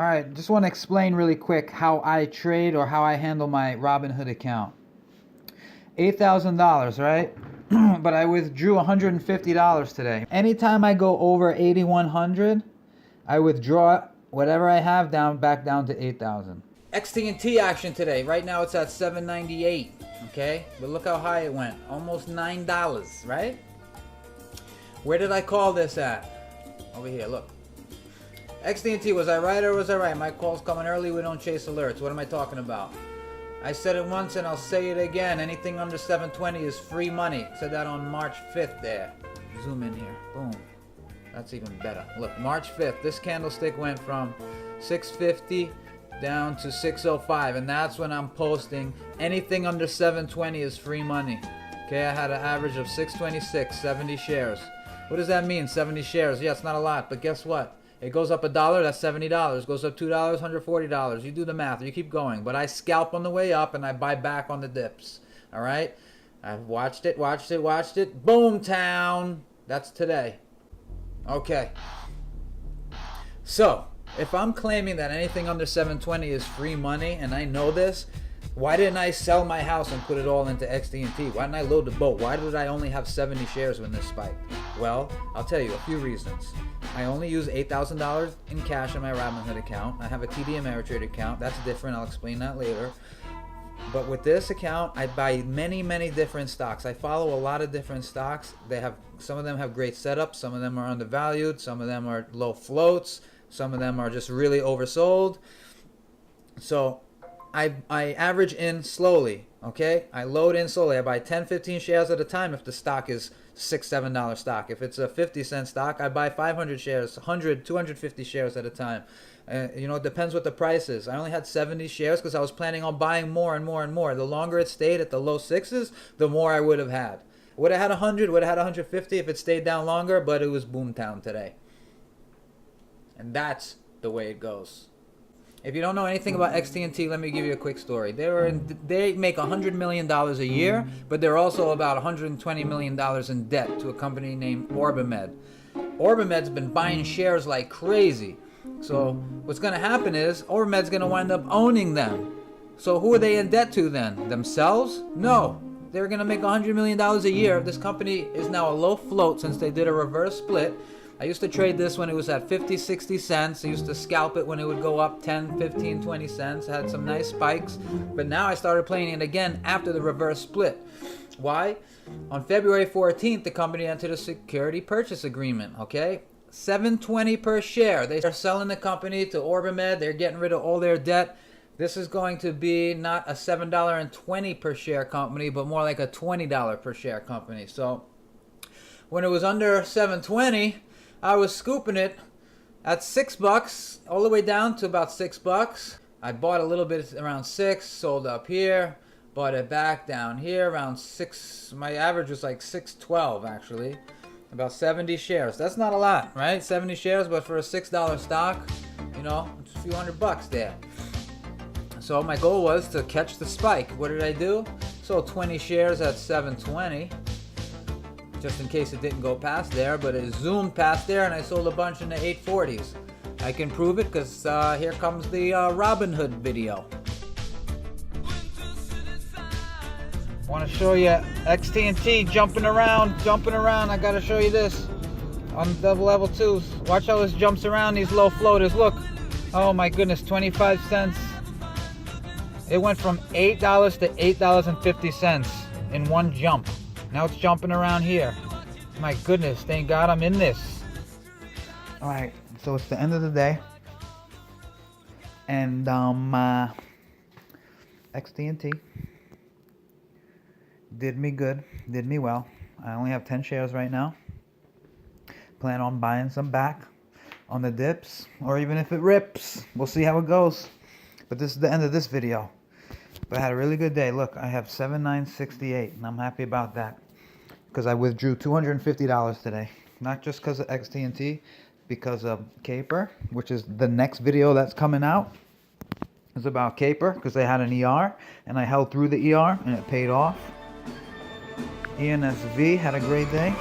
Alright, just want to explain really quick how I trade or how I handle my Robinhood account. $8,000, right? But I withdrew $150 today. Anytime I go over 8,100, I withdraw whatever I have back down to 8,000. XTNT action today. Right now it's at $7.98. Okay, but look how high it went. Almost $9, right? Where did I call this at? Over here, look. XTNT, was I right or was I right? My call's coming early, we don't chase alerts. What am I talking about? I said it once and I'll say it again. Anything under 720 is free money. Said that on March 5th there. Zoom in here. Boom. That's even better. Look, March 5th, this candlestick went from 650 down to 605, and that's when I'm posting anything under 720 is free money. Okay, I had an average of 626, 70 shares. What does that mean, 70 shares? Yeah, it's not a lot, but guess what? It goes up $1, that's $70. Goes up $2, $140. You do the math, you keep going. But I scalp on the way up and I buy back on the dips. All right? I've watched it. Boom town. That's today. Okay. So, if I'm claiming that anything under 720 is free money, and I know this, why didn't I sell my house and put it all into XTNT? Why didn't I load the boat? Why did I only have 70 shares when this spiked? Well, I'll tell you a few reasons. I only use $8,000 in cash in my Robinhood account. I have a TD Ameritrade account. That's different. I'll explain that later. But with this account, I buy many, many different stocks. I follow a lot of different stocks. Some of them have great setups. Some of them are undervalued. Some of them are low floats. Some of them are just really oversold. So I average in slowly, okay? I load in slowly. I buy 10, 15 shares at a time if the stock is $6, $7 stock. If it's a 50-cent stock, I buy 500 shares, 100, 250 shares at a time. You know, it depends what the price is. I only had 70 shares because I was planning on buying more and more and more. The longer it stayed at the low sixes, the more I would have had. Would have had 100, would have had 150 if it stayed down longer, but it was boomtown today. And that's the way it goes. If you don't know anything about XTNT, let me give you a quick story. They make $100 million a year, but they're also about $120 million in debt to a company named OrbiMed. OrbiMed's been buying shares like crazy. So what's going to happen is OrbiMed's going to wind up owning them. So who are they in debt to then? Themselves? No. They're going to make $100 million a year. This company is now a low float since they did a reverse split. I used to trade this when it was at 50, 60 cents. I used to scalp it when it would go up 10, 15, 20 cents. I had some nice spikes. But now I started playing it again after the reverse split. Why? On February 14th, the company entered a security purchase agreement, okay? $7.20 per share. They are selling the company to OrbiMed. They're getting rid of all their debt. This is going to be not a $7.20 per share company, but more like a $20 per share company. So when it was under $7.20, I was scooping it at $6, all the way down to about $6. I bought a little bit around 6, sold up here, bought it back down here around 6. My average was like 612 actually, about 70 shares. That's not a lot, right? 70 shares, but for a $6 stock, you know, it's a few $100 there. So my goal was to catch the spike. What did I do? Sold 20 shares at 720. Just in case it didn't go past there, but it zoomed past there and I sold a bunch in the 840s. I can prove it because here comes the Robinhood video. Want to show you XTNT jumping around. I gotta show you this on double level 2s. Watch how this jumps around these low floaters. Look, oh my goodness, 25 cents. It went from $8 to $8.50 in one jump. Now it's jumping around here. My goodness, thank God I'm in this. Alright, so it's the end of the day. And XTNT did me good, did me well. I only have 10 shares right now. Plan on buying some back on the dips, or even if it rips. We'll see how it goes. But this is the end of this video. But I had a really good day. Look, I have 7,968, and I'm happy about that because I withdrew $250 today. Not just because of XTNT, because of Kippa, which is the next video that's coming out. It's about Kippa because they had an ER, and I held through the ER, and it paid off. ENSV had a great day.